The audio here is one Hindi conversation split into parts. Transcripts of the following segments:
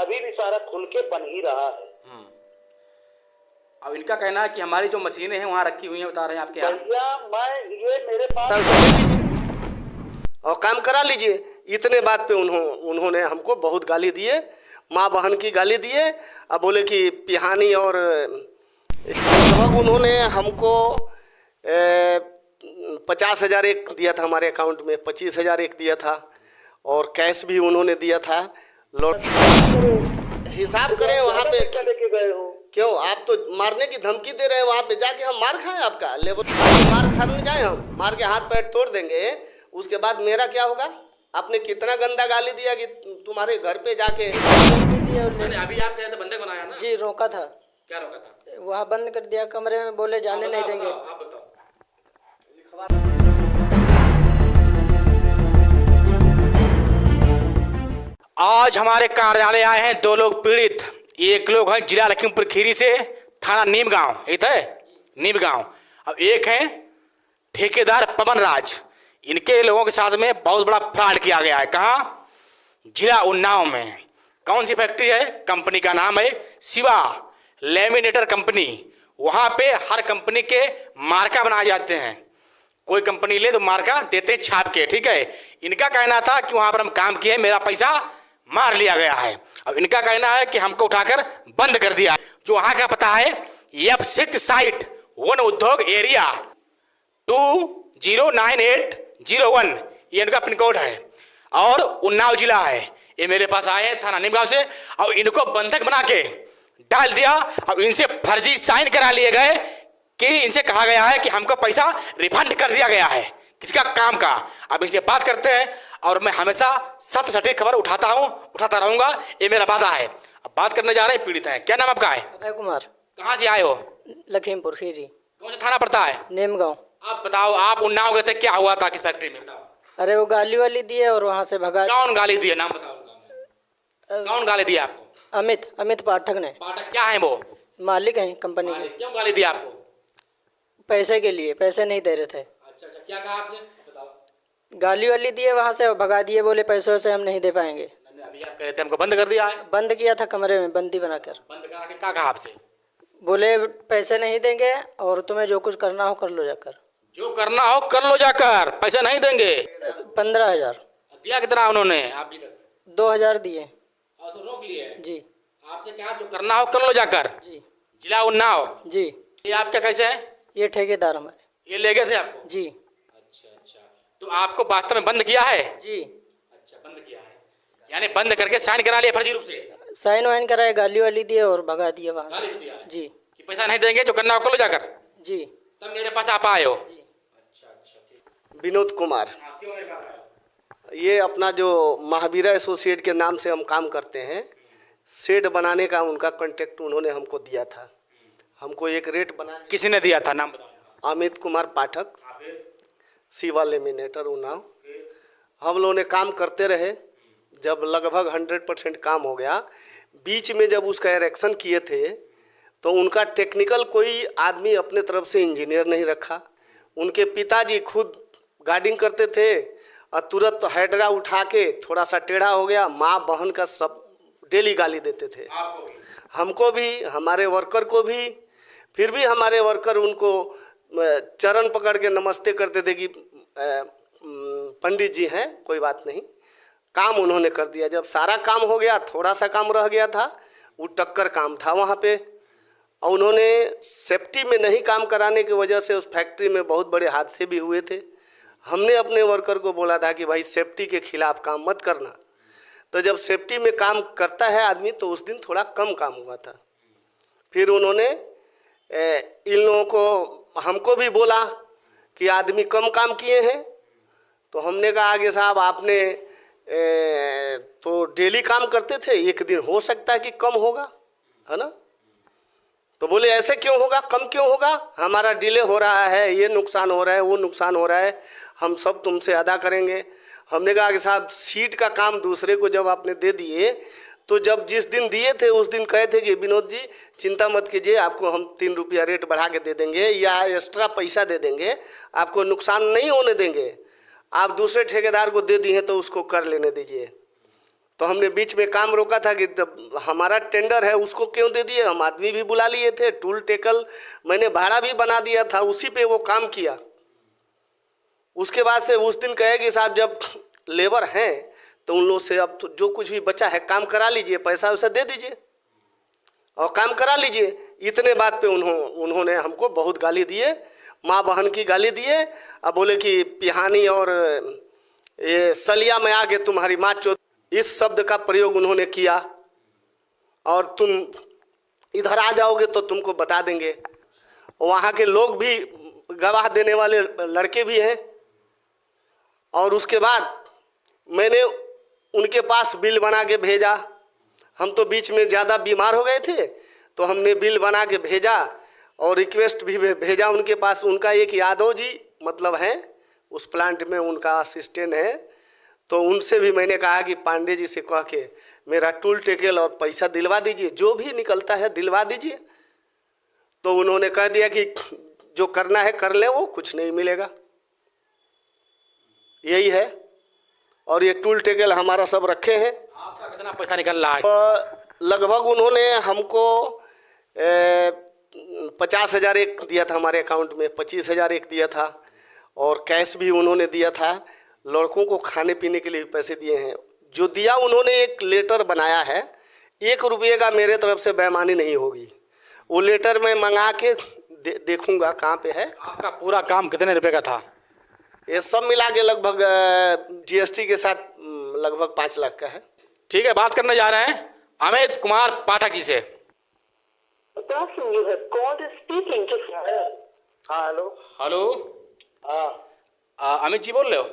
अभी भी सारा खुल के बन ही रहा है। अब इनका कहना है कि हमारी जो मशीनें हैं वहाँ रखी हुई हैं, बता रहे हैं आपके यहाँ। भैया मैं ये मेरे पास और काम करा लीजिए। इतने बात पे उन्होंने हमको बहुत गाली दिए, माँ बहन की गाली दिए। अब बोले कि पिहानी और लगभग उन्होंने हमको 50,000 एक दिया था हमारे अकाउंट में, 25,000 एक दिया था, और कैश भी उन्होंने दिया था। लौट हिसाब करें वहाँ पे लेके गए हो। क्यों आप तो मारने की धमकी दे रहे हैं? वहाँ पे जाके हम मार खाएं आपका? लेबर मार खाने जाए, हम मार के हाथ पैर तोड़ देंगे, उसके बाद मेरा क्या होगा? आपने कितना गंदा गाली दिया कि तुम्हारे घर पे जाके अभी आप कह रहे थे बंदे को बनाया ना जी, रोका था। क्या रोका था? वहाँ बंद कर दिया कमरे में, बोले जाने नहीं देंगे। आप बताओ। आज हमारे कार्यालय आए हैं दो लोग पीड़ित। एक लोग हैं जिला लखीमपुर खीरी से, थाना नीम गांव, एक है नीम गांव। अब एक है ठेकेदार पवन राज। इनके लोगों के साथ में बहुत बड़ा फ्रॉड किया गया है। कहाँ? जिला उन्नाव में। कौन सी फैक्ट्री है? कंपनी का नाम है शिवा लेमिनेटर कंपनी। वहां पे हर कंपनी के मार्का बनाए जाते हैं। कोई कंपनी ले तो मार्का देते हैं छाप के, ठीक है। इनका कहना था कि वहां पर हम काम किए, मेरा पैसा मार लिया गया है। अब इनका कहना है कि हमको उठाकर बंद कर दिया। जो वहां का पता है F6 साइट, वन उद्योग एरिया 209801, ये इनका पिन कोड है और उन्नाव जिला है। ये मेरे पास आए हैं थाना नीमगांव से और इनको बंधक बना के डाल दिया। अब इनसे फर्जी साइन करा लिए गए कि इनसे कहा गया है कि हमको पैसा रिफंड कर दिया गया है, किसका काम का। अब इनसे बात करते हैं और मैं हमेशा सत्य सटीक खबर उठाता हूं, उठाता रहूंगा, ये मेरा वादा है। अब बात करने जा रहे हैं, पीड़ित हैं। क्या नाम आपका है? अभय कुमार, कहाँ से आए हो? लखीमपुर खीरी। कौन सा थाना पड़ता है? नीमगांव। आप बताओ, आप उन्नाव गए थे, क्या हुआ था? किस फैक्ट्री में? बताओ। अरे वो गाली वाली दिए और वहाँ से भगा। कौन गाली दिए? नाम बताओ। कौन गाली दिया आपको? अमित पाठक ने। पाठक क्या है वो? मालिक हैं कंपनी के। क्यों गाली दिया आपको? पैसे के लिए, पैसे नहीं दे रहे थे। अच्छा, क्या कहा आपसे? बताओ। गाली वाली दिए, वहाँ से भगा दिए, बोले पैसों से हम नहीं दे पाएंगे। अभी आप कह रहे थे हमको बंद कर दिया है। बंद किया था कमरे में, बंदी बनाकर। बंद करा के क्या कहा आपसे? बोले पैसे नहीं देंगे और तुम्हें जो कुछ करना हो कर लो जाकर। जो करना हो कर लो जाकर, पैसे नहीं देंगे। 15,000 दिया कितना उन्होंने? आप 2,000 दिए। और तो रोक लिए जी। आपसे क्या जो करना हो कर लो जाकर। जी। जिला उन्नाव। जी। ये आपका कैसे है? ये ठेकेदार हमारे। ये ले गए थे आपको? जी। अच्छा, तो आपको वास्तव में बंद किया है? जी। अच्छा, बंद किया है, यानी बंद करके साइन करा लिया फर्जी रूप से। साइन वाइन कराए, गाली वाली दिए और भगा दिए वहाँ से। जी। कि पैसा नहीं देंगे, जो करना हो कर लो जाकर। जी। तब मेरे पास आप आए हो? जी। अच्छा, ठीक। विनोद कुमार। क्यों मेरे पास आए हो? ये अपना जो महावीरा एसोसिएट के नाम से हम काम करते हैं, शेड बनाने का उनका कॉन्टेक्ट उन्होंने हमको दिया था। हमको एक रेट बना। किसी ने दिया था? नाम बताओ। अमित कुमार पाठक, शिवा लेमिनेटर उन्नाव। हम लोगों ने काम करते रहे। जब लगभग 100% काम हो गया, बीच में जब उसका इरेक्शन किए थे तो उनका टेक्निकल कोई आदमी अपने तरफ से इंजीनियर नहीं रखा। उनके पिताजी खुद गार्डिंग करते थे और तुरंत हैडरा उठा के थोड़ा सा टेढ़ा हो गया, माँ बहन का सब डेली गाली देते थे। हमको भी, हमारे वर्कर को भी। फिर भी हमारे वर्कर उनको चरण पकड़ के नमस्ते करते थे कि पंडित जी हैं, कोई बात नहीं। काम उन्होंने कर दिया। जब सारा काम हो गया, थोड़ा सा काम रह गया था, वो टक्कर काम था वहाँ पे, और उन्होंने सेफ्टी में नहीं काम कराने की वजह से उस फैक्ट्री में बहुत बड़े हादसे भी हुए थे। हमने अपने वर्कर को बोला था कि भाई सेफ्टी के खिलाफ काम मत करना। तो जब सेफ्टी में काम करता है आदमी तो उस दिन थोड़ा कम काम हुआ था। फिर उन्होंने इन लोगों को, हमको भी बोला कि आदमी कम काम किए हैं। तो हमने कहा आगे साहब आपने तो डेली काम करते थे, एक दिन हो सकता है कि कम होगा, है ना। तो बोले ऐसे क्यों होगा, कम क्यों होगा, हमारा डिले हो रहा है, ये नुकसान हो रहा है, वो नुकसान हो रहा है, हम सब तुमसे अदा करेंगे। हमने कहा कि साहब सीट का काम दूसरे को जब आपने दे दिए, तो जब जिस दिन दिए थे उस दिन कहे थे कि विनोद जी चिंता मत कीजिए, आपको हम 3 रुपया रेट बढ़ा के दे देंगे या एक्स्ट्रा पैसा दे देंगे, आपको नुकसान नहीं होने देंगे। आप दूसरे ठेकेदार को दे दिए तो उसको कर लेने दीजिए। तो हमने बीच में काम रोका था कि हमारा टेंडर है उसको क्यों दे दिए। हम आदमी भी बुला लिए थे, टूल टेकल मैंने भाड़ा भी बना दिया था, उसी पे वो काम किया। उसके बाद से उस दिन कहे कि साहब जब लेबर हैं तो उन लोग से अब तो जो कुछ भी बचा है काम करा लीजिए, पैसा वैसा दे दीजिए और काम करा लीजिए। इतने बात पे उन्होंने हमको बहुत गाली दिए, माँ बहन की गाली दिए। अब बोले कि पिहानी और ये सलिया में आगे तुम्हारी माँ चो, इस शब्द का प्रयोग उन्होंने किया। और तुम इधर आ जाओगे तो तुमको बता देंगे। वहाँ के लोग भी गवाह देने वाले लड़के भी हैं। और उसके बाद मैंने उनके पास बिल बना के भेजा। हम तो बीच में ज़्यादा बीमार हो गए थे तो हमने बिल बना के भेजा और रिक्वेस्ट भी भेजा उनके पास। उनका एक यादव जी मतलब है उस प्लांट में, उनका असिस्टेंट है। तो उनसे भी मैंने कहा कि पांडे जी से कह के मेरा टूल टेकल और पैसा दिलवा दीजिए, जो भी निकलता है दिलवा दीजिए। तो उन्होंने कह दिया कि जो करना है कर ले, वो कुछ नहीं मिलेगा, यही है। और ये टूल टेकल हमारा सब रखे हैं। आपका कितना पैसा निकल रहा है? लगभग उन्होंने हमको 50,000 एक दिया था हमारे अकाउंट में, 25,000 एक दिया था और कैश भी उन्होंने दिया था। लड़कों को खाने पीने के लिए पैसे दिए हैं। जो दिया उन्होंने एक लेटर बनाया है, 1 रुपये का मेरे तरफ से बेईमानी नहीं होगी। वो लेटर मैं मंगा के देखूंगा कहाँ पे है। आपका पूरा काम कितने रुपए का था? ये सब मिला के लगभग GST के साथ लगभग 5 लाख का है। ठीक है, बात करने जा रहे हैं अमित कुमार पाठक जी से। The person you have called is speaking to you. हाँ हेलो। हेलो, हाँ अमित जी बोल रहे हो?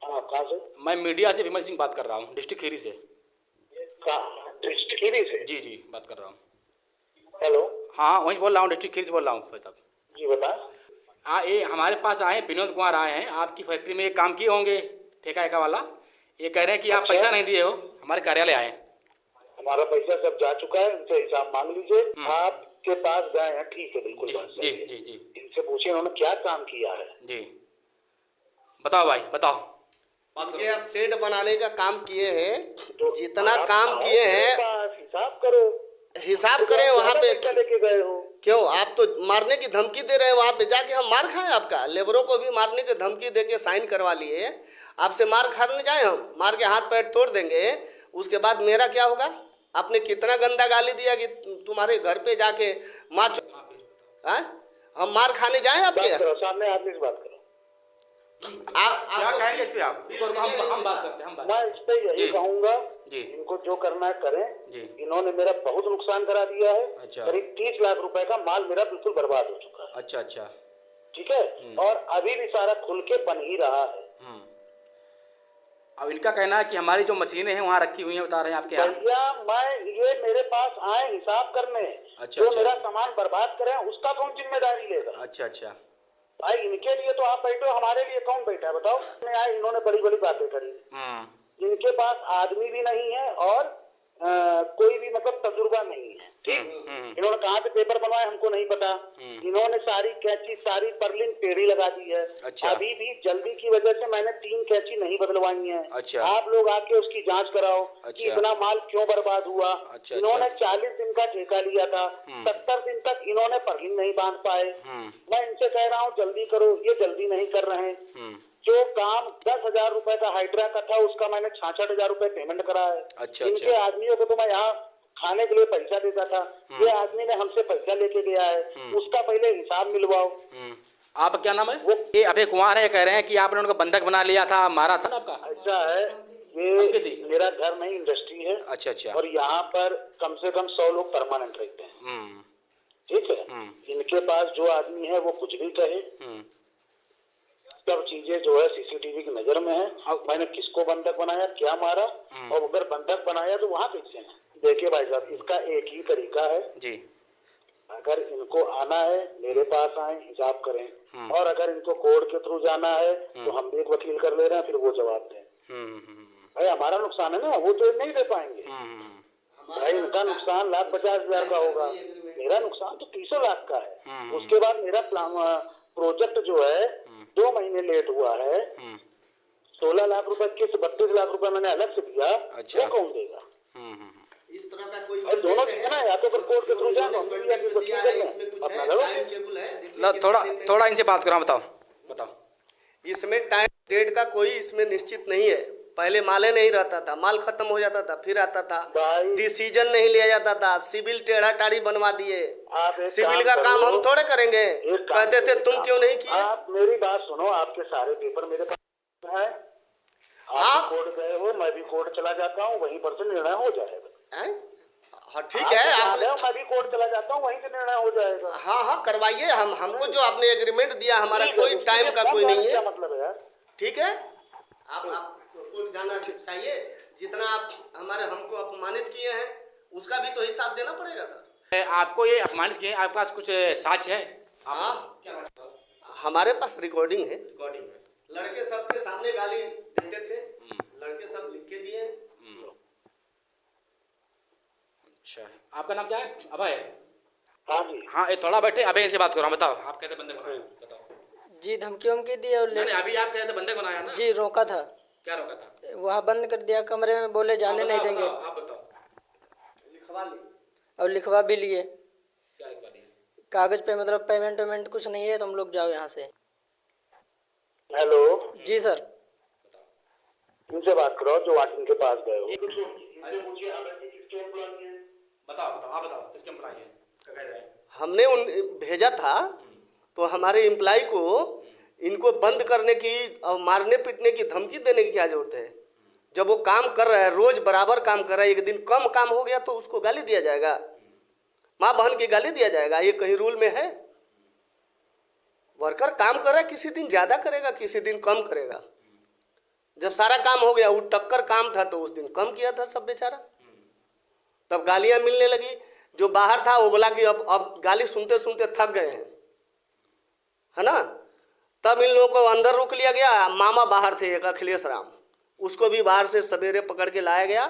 हाँ, कहाँ से? मैं मीडिया से विमल सिंह बात कर रहा हूँ, डिस्ट्रिक्ट खीरी से। कहाँ? डिस्ट्रिक्ट खीरी से? जी जी, बात कर रहा हूँ। हेलो। हाँ वहीं बोल रहा हूँ, डिस्ट्रिक्ट खीरी से बोल रहा हूँ भाई साहब। जी बता। हाँ, ये हमारे पास आए हैं, विनोद कुमार आए हैं, आपकी फैक्ट्री में ये काम किए होंगे ठेका एका वाला। ये कह रहे हैं कि आप पैसा नहीं दिए हो, हमारे कार्यालय आए हैं। हमारा पैसा सब जा चुका है, इनसे हिसाब मांग लीजिए। आपके पास गए हैं, ठीक है, बिल्कुल जी बात जी सही है। जी जी इनसे पूछिए उन्होंने क्या काम किया है। जी, बताओ भाई बताओ। ये शेड बनाने का काम किए हैं, तो जितना आप काम आओ किए मेरे हैं पास, हिसाब करो। हिसाब करें वहाँ पे। क्या लेके गए हो? क्यों आप तो मारने की धमकी दे रहे हैं, वहाँ पे जाके हम मार खाएं आपका? लेबरों को भी मारने की धमकी दे के साइन करवा लिए, आपसे मार खाने जाए? हम मार के हाथ पैर तोड़ देंगे, उसके बाद मेरा क्या होगा? आपने कितना गंदा गाली दिया कि तुम्हारे घर पे जाके माँ हम मार खाने जाए आपके? बात करो, सामने आदमी से बात करो। क्या कहेंगे इस पे आप? हम बात करते हैं, हम बात। मैं इस पे यही जी। कहूंगा जी। इनको जो करना है करें। जी। इन्होंने मेरा बहुत नुकसान करा दिया है। अच्छा। करीब 30 लाख रुपए का माल मेरा बिल्कुल बर्बाद हो चुका है। अच्छा अच्छा। ठीक है, और अभी भी सारा खुल के बन ही रहा है। अब इनका कहना है कि हमारी जो मशीनें हैं वहाँ रखी हुई हैं, बता रहे हैं आपके यहाँ। भैया मैं ये मेरे पास आए हिसाब करने, अच्छा, जो अच्छा। मेरा सामान बर्बाद करें उसका कौन जिम्मेदारी लेगा? अच्छा अच्छा। भाई इनके लिए तो आप बैठे हो, हमारे लिए कौन बैठा है बताओ? मैं आए, इन्होंने बड़ी बड़ी बातें करी। इनके पास आदमी भी नहीं है और कोई भी मतलब तजुर्बा नहीं है। ठीक, इन्होंने कहाँ से पेपर बनवाए हमको नहीं पता। इन्होंने सारी कैंची, सारी पर्लिंग टेढ़ी लगा दी है। अच्छा। अभी भी जल्दी की वजह से मैंने 3 कैंची नहीं बदलवाई है। अच्छा। आप लोग आके उसकी जांच कराओ कि अच्छा। इतना माल क्यों बर्बाद हुआ। अच्छा, इन्होंने अच्छा। 40 दिन का ठेका लिया था, 70 दिन तक इन्होंने पर्लिंग नहीं बांध पाए। मैं इनसे कह रहा हूँ जल्दी करो, ये जल्दी नहीं कर रहे हैं। जो काम 10,000 रुपए का हाइड्रा का था उसका मैंने 66,000 रुपए पेमेंट करा है। अच्छा, इनके अच्छा। आदमियों को तो मैं यहाँ खाने के लिए पैसा देता था, ये आदमी ने हमसे पैसा लेके गया है, उसका पहले हिसाब मिलवाओ। आपका क्या नाम है? ये अभय कुमार है, कह रहे हैं कि आपने उनको बंधक बना लिया था, मारा था ना आपका? ऐसा है, ये मेरा घर नहीं इंडस्ट्री है। अच्छा अच्छा। और यहाँ पर कम से कम 100 लोग परमानेंट रहते हैं। ठीक है, इनके पास जो आदमी है वो कुछ भी कहे, सब चीजें जो है सीसीटीवी की नजर में है। मैंने किसको बंधक बनाया, क्या मारा, और अगर बंधक बनाया तो वहाँ कैसे है। देखिए भाई साहब, इसका एक ही तरीका है जी। अगर इनको आना है मेरे पास आए, हिसाब करें। और अगर इनको कोर्ट के थ्रू जाना है तो हम भी एक वकील कर ले रहे हैं, फिर वो जवाब दें। भाई हमारा नुकसान है ना, वो तो नहीं दे पाएंगे। भाई इनका नुकसान 1,50,000 का होगा, मेरा नुकसान तो 300 लाख का है। उसके बाद मेरा प्रोजेक्ट जो है 2 महीने लेट हुआ है, 16 लाख रुपए किस 32 लाख रुपए मैंने अलग से दिया, अच्छा। वो कौन देगा? इस तरह का कोई और दोनों चीजें ना, या तो फिर कोर्ट के थ्रू जाना, इसमें कुछ अपना है लड़ो। टाइम टेबल है, लो थोड़ा इनसे बात करो, बताओ बताओ। इसमें टाइम डेट का कोई इसमें निश्चित नहीं है। पहले माले नहीं रहता था, माल खत्म हो जाता था फिर आता था, भाई डिसीजन नहीं लिया जाता था, सिविल टेढ़ा टाड़ी बनवा दिए। आप एक सिविल का काम हम थोड़े करेंगे, एक काम कहते थे करो, तुम क्यों नहीं किए। आप मेरी बात सुनो, आपके सारे पेपर मेरे पास है, आप कोर्ट गए हो, मैं भी कोर्ट चला जाता हूँ, वहीं पर से निर्णय हो जाएगा। हैं? हाँ ठीक है, आप मैं भी कोर्ट चला जाता हूँ, वहीं से निर्णय हो जाएगा। हाँ हाँ करवाइए, हमको जो आपने एग्रीमेंट दिया, हमारा कोई टाइम का कोई नहीं है। क्या मतलब है यार? ठीक है, आप कोर्ट जाना चाहिए। जितना आप हमको अपमानित किए हैं उसका भी तो हिसाब देना पड़ेगा सर। आपको ये अपमानित किए, आपके पास कुछ साक्ष्य है? हाँ, हमारे पास रिकॉर्डिंग है। रिकॉर्डिंग है। लड़के सबके सामने गाली देते थे, लड़के सब लिख के दिए। अच्छा, आपका नाम क्या है? अभय? हाँ जी। हाँ, ये थोड़ा बैठे, अभय से बात करो। बताओ, आप कहते बंदे बनाया, बताओ। जी धमकी वमकी दी और नहीं, अभी आप कहते बंदे बनाया ना? जी रोका था। क्या रोका था? वहाँ बंद कर दिया कमरे में, बोले जाने नहीं देंगे। आप बताओ। लिखवा ली और लिखवा भी लिए क्या लिखवा दिया? कागज पे, मतलब पेमेंट वेमेंट कुछ नहीं है, तुम लोग जाओ यहाँ से। हेलो जी सर। इनसे बात करो जो वाकिंग के पास गए हो। बताओ आप बताओ, किसके एम्प्लॉय है? क्या कह रहे हैं? हमने भेजा था, तो हमारे एम्प्लॉय को इनको बंद करने की और मारने पीटने की धमकी देने की क्या जरूरत है? जब वो काम कर रहा है, रोज बराबर काम कर रहा है, एक दिन कम काम हो गया तो उसको गाली दिया जाएगा, माँ बहन की गाली दिया जाएगा? ये कहीं रूल में है? वर्कर काम कर रहा है, किसी दिन ज्यादा करेगा, किसी दिन कम करेगा। जब सारा काम हो गया, वो टक्कर काम था तो उस दिन कम किया था सब बेचारा, तब गालियां मिलने लगी। जो बाहर था वो बोला कि अब गाली सुनते सुनते थक गए हैं, है ना? तब इन लोगों को अंदर रोक लिया गया। मामा बाहर थे एक अखिलेश राम, उसको भी बाहर से सवेरे पकड़ के लाया गया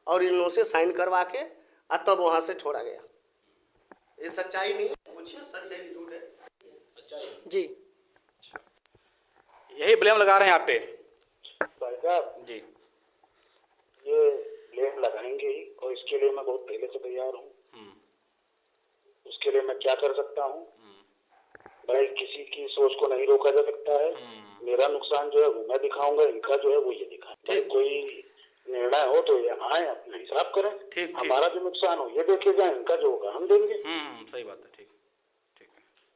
और इन लोगों से साइन करवा के तब वहां से छोड़ा गया। ये सच्चाई नहीं, पूछिए सच है कि झूठ है? जी यही ब्लेम लगा रहे हैं आप पे? भाई साहब जी। ये ब्लेम लगाएंगे ही, और इसके लिए मैं बहुत पहले से तैयार हूँ। उसके लिए मैं क्या कर सकता हूँ भाई? किसी की सोच को नहीं रोका जा सकता है। मेरा नुकसान जो है वो मैं दिखाऊंगा, इनका जो है वो ये दिखाएंगे। कोई निर्णय हो तो ये आए, अपना हिसाब करें। ठीक। हमारा जो नुकसान हो ये देखे जाए, इनका जो होगा हम देंगे। सही बात है।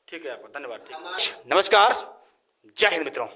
ठीक है आपका, धन्यवाद। ठीक, नमस्कार, जय हिंद मित्रों।